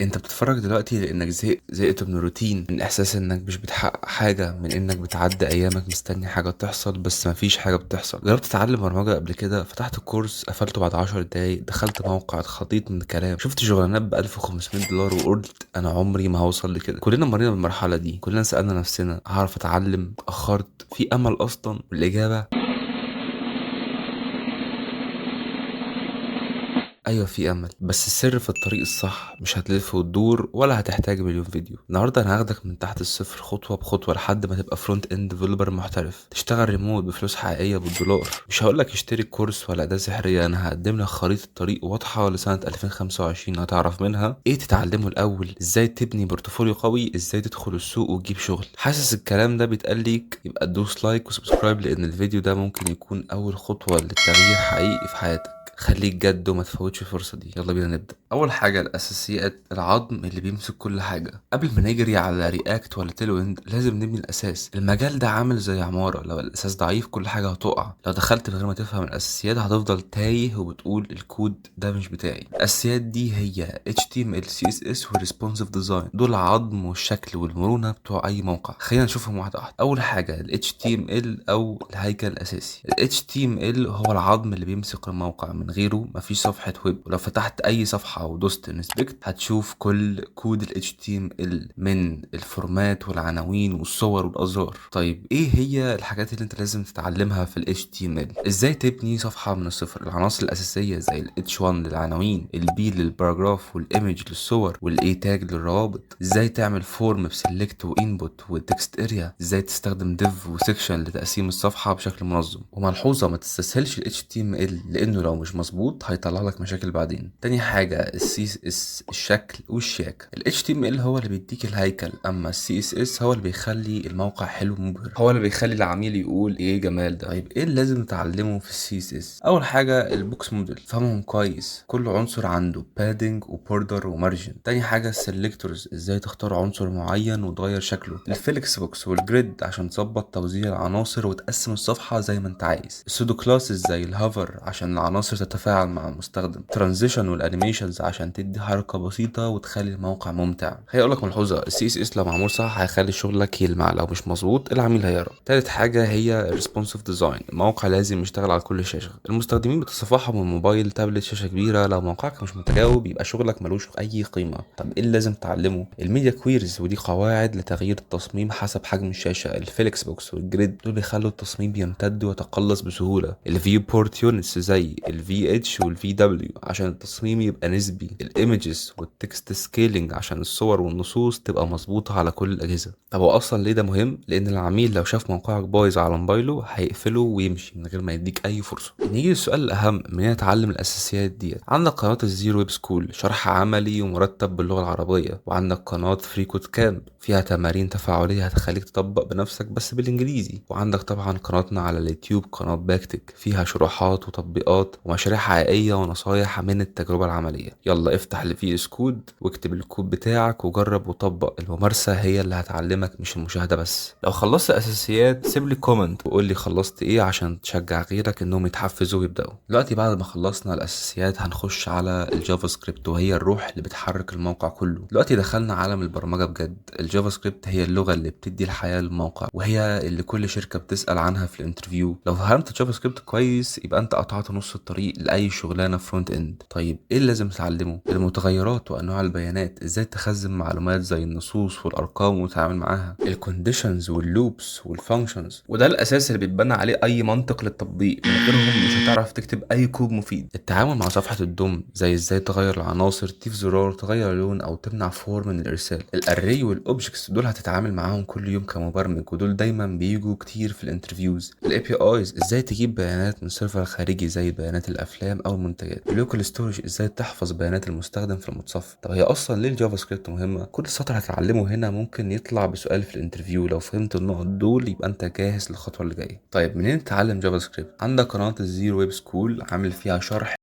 انت بتتفرج دلوقتي لانك زهقت من الروتين، من احساس انك مش بتحقق حاجه، من انك بتعدي ايامك مستني حاجه تحصل بس مفيش حاجه بتحصل. جربت تتعلم برمجه قبل كده؟ فتحت الكورس قفلته بعد 10 دقايق، دخلت موقع اتخضيت من الكلام، شفت شغلانات ب 1500 دولار وقلت انا عمري ما هوصل لكده. كلنا مرينا بالمرحله دي، كلنا سالنا نفسنا هعرف اتعلم؟ اتاخرت؟ في امل اصلا؟ والاجابه ايوه في امل، بس السر في الطريق الصح. مش هتلف وتدور ولا هتحتاج مليون فيديو. النهارده انا هاخدك من تحت الصفر خطوه بخطوه لحد ما تبقى فرونت اند ديفلوبر محترف، تشتغل ريموت بفلوس حقيقيه بالدولار. مش هقولك اشتري كورس ولا اداه سحريه، انا هقدم لك خريطه طريق واضحه لسنه 2025 هتعرف منها ايه تتعلمه الاول، ازاي تبني بورتفوليو قوي، ازاي تدخل السوق وتجيب شغل. حاسس الكلام ده بيتقال ليك؟ يبقى تدوس لايك وسبسكرايب، لان الفيديو ده ممكن يكون اول خطوه للتغيير حقيقي في حياتك. خليك جد وما تفوتش الفرصة دي. يلا بينا نبدأ. أول حاجة الأساسيات، العظم اللي بيمسك كل حاجة. قبل ما نجري على رياكت ولا تيل ويند لازم نبني الأساس. المجال ده عامل زي عمارة، لو الأساس ضعيف كل حاجة هتقع. لو دخلت من غير ما تفهم الأساسيات هتفضل تايه وبتقول الكود ده مش بتاعي. الأساسيات دي هي HTML CSS و Responsive Design، دول عظم والشكل والمرونة بتوع أي موقع. خلينا نشوفهم واحدة واحدة. أول حاجة ال HTML أو الهيكل الأساسي. ال HTML هو العظم اللي بيمسك الموقع، من غيره مفيش صفحة ويب. ولو فتحت أي صفحة ودوست انسبكت هتشوف كل كود ال HTML، من الفورمات والعناوين والصور والأزرار. طيب إيه هي الحاجات اللي أنت لازم تتعلمها في ال HTML؟ إزاي تبني صفحة من الصفر؟ العناصر الأساسية زي ال H1 للعناوين، ال B للباراجراف، والإيمج للصور، وال A تاج للروابط. إزاي تعمل فورم بسلكت وإنبوت وتكست اريا. إزاي تستخدم div وسيكشن لتقسيم الصفحة بشكل منظم. وملحوظة، ما تستسهلش ال HTML لانه لو مش مظبوط هيطلع لك مشاكل بعدين. تاني حاجة ال CSS، الشكل والشياكة. ال HTML هو اللي بيديك الهيكل، اما ال CSS هو اللي بيخلي الموقع حلو ومبهر، هو اللي بيخلي العميل يقول ايه جمال ده. طيب ايه اللي لازم نتعلمه في ال CSS؟ اول حاجة البوكس موديل، فهمهم كويس، كل عنصر عنده بادنج وبوردر ومارجن. تاني حاجة السلكتورز، ازاي تختار عنصر معين وتغير شكله. الفليكس بوكس والجريد عشان تظبط توزيع العناصر وتقسم الصفحة زي ما انت عايز. السودو كلاسز زي الهوفر عشان العناصر تتفاعل مع المستخدم. ترانزيشن والانيميشنز عشان تدي حركة بسيطة وتخلي الموقع ممتع. هي اقول لك ملحوظة، السي اس اس لو معمول صح هيخلي شغلك يلمع، لو مش مظبوط العميل هيعرف. تالت حاجة هي ريسبونسيف ديزاين، الموقع لازم يشتغل على كل شاشة. المستخدمين بتصفحهم من موبايل، تابلت، شاشة كبيرة. لو موقعك مش متجاوب يبقى شغلك ملوش اي قيمة. طب ايه اللي لازم تتعلمه؟ الميديا كويرز، ودي قواعد لتغيير التصميم حسب حجم الشاشة. الفليكس بوكس والجريد دول بيخلوا التصميم يمتد ويتقلص بسهولة. الفيو بورت يونتس زي الفي اتش والفي دبليو عشان التصميم يبقى نسبي. الايمجز والتكست سكيلينج عشان الصور والنصوص تبقى مظبوطة على كل الأجهزة. طب هو أصلا ليه ده مهم؟ لأن العميل لو شاف موقعك بايظ على موبايله هيقفله ويمشي من غير ما يديك أي فرصة. نيجي للسؤال الأهم، منين أتعلم الأساسيات ديت؟ عندك قناة الزيرو ويب سكول، شرح عملي ومرتب باللغة العربية. وعندك قناة فري كود كامب، فيها تمارين تفاعلية هتخليك تطبق بنفسك بس بالإنجليزي. وعندك طبعا قناتنا على اليوتيوب، قناة باكتك، فيها شروحات وتطبيقات ومشاريع حقيقية ونصايح من التجربة العملية. يلا افتح اللي فيه كود واكتب الكود بتاعك وجرب وطبق. الممارسة هي اللي هتعلمك مش المشاهدة بس. لو خلصت أساسيات سيب لي كومنت وقول لي خلصت ايه عشان تشجع غيرك انهم يتحفزوا ويبدأوا. دلوقتي بعد ما خلصنا الأساسيات هنخش على الجافا سكريبت، وهي الروح اللي بتحرك الموقع كله. دلوقتي دخلنا عالم البرمجة بجد. الجافا سكريبت هي اللغة اللي بتدي الحياة للموقع، وهي اللي كل شركة بتسأل عنها في الانترفيو. لو فهمت الجافا سكريبت كويس يبقى انت قطعت نص الطريق لأي شغلانة فرونت اند. طيب ايه اللي لازم تتعلمه؟ المتغيرات وانواع البيانات، ازاي تخزن معلومات زي النصوص والارقام وتتعامل معاها. الكونديشنز واللوبس والفانكشنز، وده الاساس اللي بيتبنى عليه اي منطق للتطبيق، من غيرهم مش هتعرف تكتب اي كود مفيد. التعامل مع صفحة الدوم، زي ازاي تغير العناصر، تضيف زرار، تغير لون، او تمنع فور من الارسال. الاري والاوبجكتس دول هتتعامل معاهم كل يوم كمبرمج، ودول دايما بيجوا كتير في الانترفيوز. الاي بي ايز، ازاي تجيب بيانات من سيرفر خارجي زي بيانات الافلام او المنتجات. اللوكال ستورج، ازاي تحفظ بيانات المستخدم في المتصفح. طب هي اصلا ليه الجافا سكريبت مهمه؟ كل سطر هتعلمه هنا ممكن يطلع بسؤال في الانترفيو. لو فهمت النقط دول يبقى انت جاهز للخطوه اللي جايه. طيب منين تتعلم جافا سكريبت؟ عندك قناه الزيرو ويب سكول، عامل فيها شرح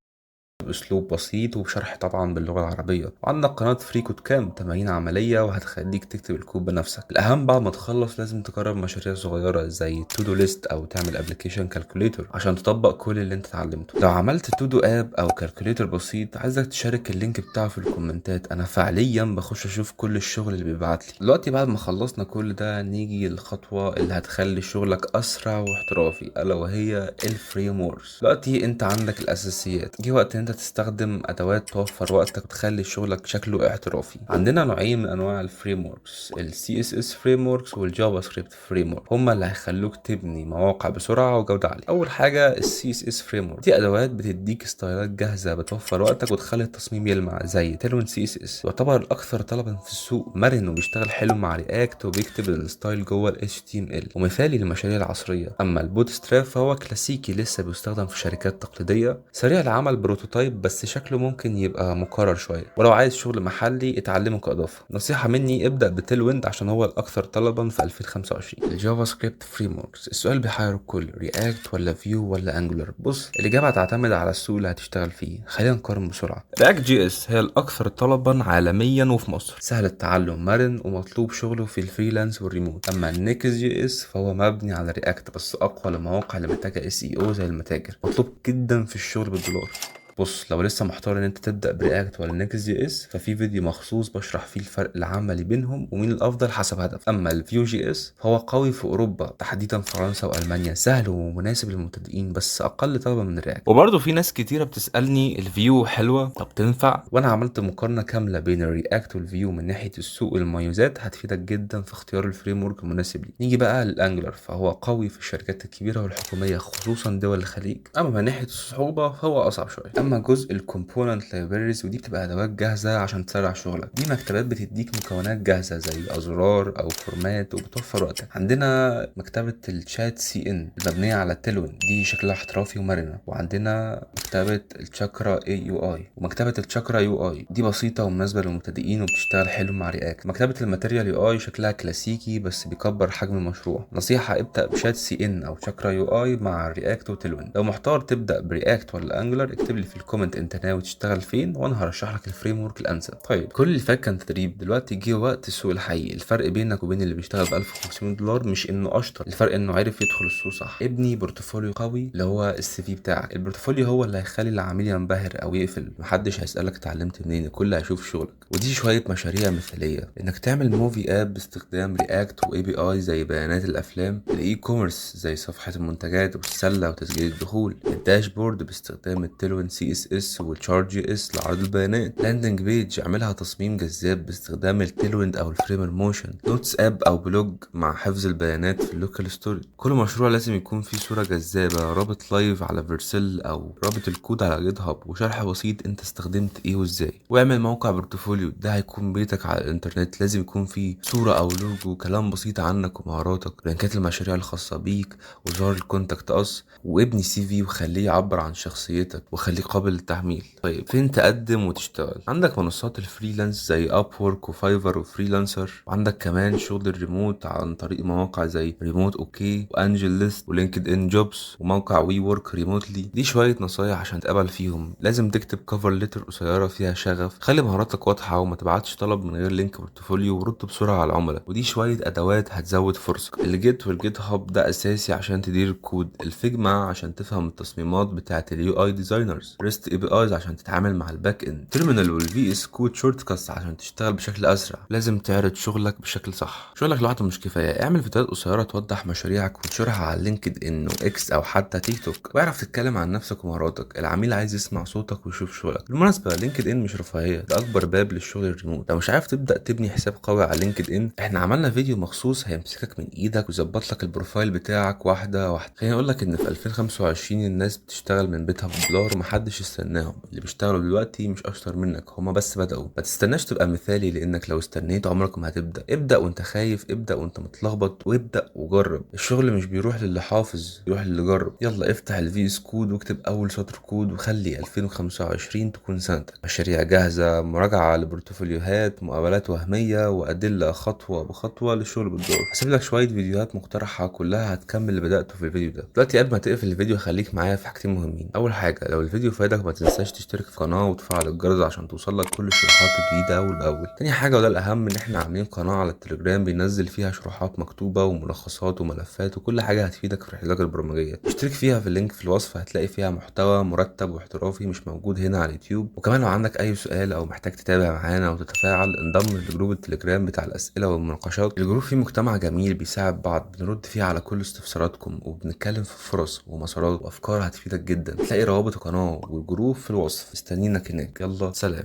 باسلوب بسيط وبشرح طبعا باللغه العربيه. وعندك قناه فري كود كام، تمارين عمليه وهتخليك تكتب الكود بنفسك. الاهم بعد ما تخلص لازم تجرب مشاريع صغيره زي تو دو ليست او تعمل ابلكيشن كالكوليتور عشان تطبق كل اللي انت اتعلمته. لو عملت تو دو اب او كالكوليتور بسيط عايزك تشارك اللينك بتاعه في الكومنتات، انا فعليا بخش اشوف كل الشغل اللي بيبعت لي. دلوقتي بعد ما خلصنا كل ده نيجي للخطوه اللي هتخلي شغلك اسرع واحترافي، الا وهي الفريم وركس. دلوقتي انت عندك الاساسيات، جه وقت ان انت تستخدم ادوات توفر وقتك وتخلي شغلك شكله احترافي. عندنا نوعين من انواع الفريم وركس، السي اس اس فريم وركس والجافا سكريبت فريم ورك، هما اللي هيخلوك تبني مواقع بسرعه وجوده عاليه. اول حاجه السي اس اس فريم ورك، دي ادوات بتديك ستايلات جاهزه بتوفر وقتك وتخلي التصميم يلمع، زي تيلون سي اس اس، يعتبر الاكثر طلبا في السوق، مرن وبيشتغل حلو مع رياكت وبيكتب الستايل جوه ال HTML ومثالي للمشاريع العصريه. اما البوت ستراب فهو كلاسيكي لسه بيستخدم في شركات تقليديه، سريع العمل بروتوتايب بس شكله ممكن يبقى مكرر شويه، ولو عايز شغل محلي اتعلمه كاضافه. نصيحه مني ابدا بتيلويند عشان هو الاكثر طلبا في 2025. الجافا سكريبت فريم وركس، السؤال بيحير الكل، رياكت ولا فيو ولا انجولار؟ بص الاجابه هتعتمد على السوق اللي هتشتغل فيه. خلينا نقارن بسرعه. رياكت جي اس هي الاكثر طلبا عالميا وفي مصر، سهل التعلم، مرن ومطلوب شغله في الفريلانس والريموت. اما النيكس جي اس فهو مبني على رياكت بس اقوى لمواقع اللي محتاجه اس اي او زي المتاجر، مطلوب جدا في الشغل بالدولار. بص لو لسه محتار ان انت تبدا برياكت ولا نيكست جي اس ففي فيديو مخصوص بشرح فيه الفرق العملي بينهم ومين الافضل حسب هدف. اما الفيو جي اس فهو قوي في اوروبا تحديدا فرنسا والمانيا، سهل ومناسب للمبتدئين بس اقل طلبا من رياكت. وبرضه في ناس كتيره بتسالني الفيو حلوه طب تنفع، وانا عملت مقارنه كامله بين الرياكت والفيو من ناحيه السوق والمميزات هتفيدك جدا في اختيار الفريم ورك المناسب ليك. نيجي بقى للانجلر، فهو قوي في الشركات الكبيره والحكوميه خصوصا دول الخليج. اما من ناحيه الصعوبه فهو اصعب شويه. اما جزء الكومبوننت لايبريز ودي بتبقى ادوات جاهزه عشان تسرع شغلك، دي مكتبات بتديك مكونات جاهزه زي ازرار او فورمات وبتوفر وقتك. عندنا مكتبه الشات سي ان المبنيه على تيلوين، دي شكلها احترافي ومرنه. وعندنا مكتبه الشاكرا اي يو اي ومكتبه الشاكرا يو اي، دي بسيطه ومناسبه للمبتدئين وبتشتغل حلو مع رياكت. مكتبه الماتيريال يو اي شكلها كلاسيكي بس بيكبر حجم المشروع. نصيحه ابدا بشات سي ان او شاكرا يو اي مع رياكت وتيلوين. لو محتار تبدا برياكت ولا انجلر اكتب لي في الكومنت انت ناوي تشتغل فين وانا هرشح لك الفريم ورك الانسب. طيب كل اللي فات كان تدريب، دلوقتي جه وقت السوق الحقيقي. الفرق بينك وبين اللي بيشتغل ب 1500 دولار مش انه اشطر، الفرق انه عارف يدخل السوق صح. ابني بورتفوليو قوي اللي هو السي في بتاعك. البورتفوليو هو اللي هيخلي العميل ينبهر او يقفل، محدش هيسالك اتعلمت منين، الكل هيشوف شغلك. ودي شويه مشاريع مثاليه، انك تعمل موفي اب باستخدام رياكت واي بي اي زي بيانات الافلام، الاي كوميرس زي صفحه المنتجات والسله وتسجيل الدخول، الداشبورد باستخدام التيلوين سي اس اس والشارج جي اس لعرض البيانات، لاندنج بيج اعملها تصميم جذاب باستخدام التيلويند او الفريمر موشن، نوتس اب او بلوج مع حفظ البيانات في اللوكال ستوري. كل مشروع لازم يكون فيه صوره جذابه، رابط لايف على فيرسل او رابط الكود على جيت هاب، وشرح بسيط انت استخدمت ايه وازاي. واعمل موقع بورتفوليو، ده هيكون بيتك على الانترنت، لازم يكون فيه صوره او لوجو، كلام بسيط عنك ومهاراتك، لينكات المشاريع الخاصه بيك، وزار الكونتاكت اس، وابني سي في وخليه يعبر عن شخصيتك وخليه قابل للتحميل. طيب فين تقدم وتشتغل؟ عندك منصات الفريلانس زي اب وورك وفايفر وفريلانسر، وعندك كمان شغل الريموت عن طريق مواقع زي ريموت اوكي وانجل ليست ولينكد ان جوبز وموقع وي ورك ريموتلي. دي شويه نصايح عشان تقبل فيهم. لازم تكتب كفر ليتر قصيره فيها شغف، خلي مهاراتك واضحه وما تبعتش طلب من غير لينك بورتفوليو، ورد بسرعه على العملاء. ودي شويه ادوات هتزود فرصك. الجيت والجيت هاب ده اساسي عشان تدير الكود، الفيجما عشان تفهم التصميمات بتاعه اليو اي ديزاينرز، ريست اي بي ايز عشان تتعامل مع الباك اند، تيرمينال والفي اس كود شورت كاتس عشان تشتغل بشكل اسرع. لازم تعرض شغلك بشكل صح، شغلك لوحده مش كفايه، اعمل فيديوهات قصيره توضح مشاريعك وتشرحها على لينكد ان واكس او حتى تيك توك، واعرف تتكلم عن نفسك ومهاراتك. العميل عايز يسمع صوتك ويشوف شغلك. بالمناسبه لينكد ان مش رفاهيه، ده اكبر باب للشغل الريموت. لو مش عارف تبدا تبني حساب قوي على لينكد ان احنا عملنا فيديو مخصوص هيمسكك من ايدك ويظبط لك البروفايل بتاعك واحده واحده. خليني اقول لك ان في 2025 الناس بتشتغل من بيتها بدولار ومحدش يستناهم، اللي بيشتغلوا دلوقتي مش اشطر منك، هما بس بدأوا. ما تستناش تبقى مثالي لانك لو استنيت عمرك ما هتبدأ. ابدأ وانت خايف، ابدأ وانت متلخبط، وابدأ وجرب. الشغل مش بيروح للي حافظ، بيروح للي جرب. يلا افتح الفي اس كود واكتب اول سطر كود وخلي 2025 تكون سنتك. مشاريع جاهزة، مراجعة لبورتفوليوهات، مقابلات وهمية، وأدلة خطوة بخطوة للشغل بالدور. هسيب لك شوية فيديوهات مقترحة كلها هتكمل اللي بدأته في الفيديو ده. دلوقتي قبل ما تقفل الفيديو خليك معايا في حاجتين مهمين. أول حاجة لو الفيديو فادك ما تنساش تشترك في القناه وتفعل الجرس عشان توصلك كل الشروحات الجديده اول باول. تاني حاجه وده الاهم، ان احنا عاملين قناه على التليجرام بينزل فيها شروحات مكتوبه وملخصات وملفات وكل حاجه هتفيدك في رحلتك البرمجيه. اشترك فيها في اللينك في الوصف، هتلاقي فيها محتوى مرتب واحترافي مش موجود هنا على اليوتيوب. وكمان لو عندك اي سؤال او محتاج تتابع معانا وتتفاعل، انضم لجروب التليجرام بتاع الاسئله والمناقشات. الجروب فيه مجتمع جميل بيساعد بعض، بنرد فيه على كل استفساراتكم وبنتكلم في فرص ومسارات وافكار هتفيدك جدا. تلاقي روابط القناه والجروب في الوصف، مستنيينك هناك. يلا سلام.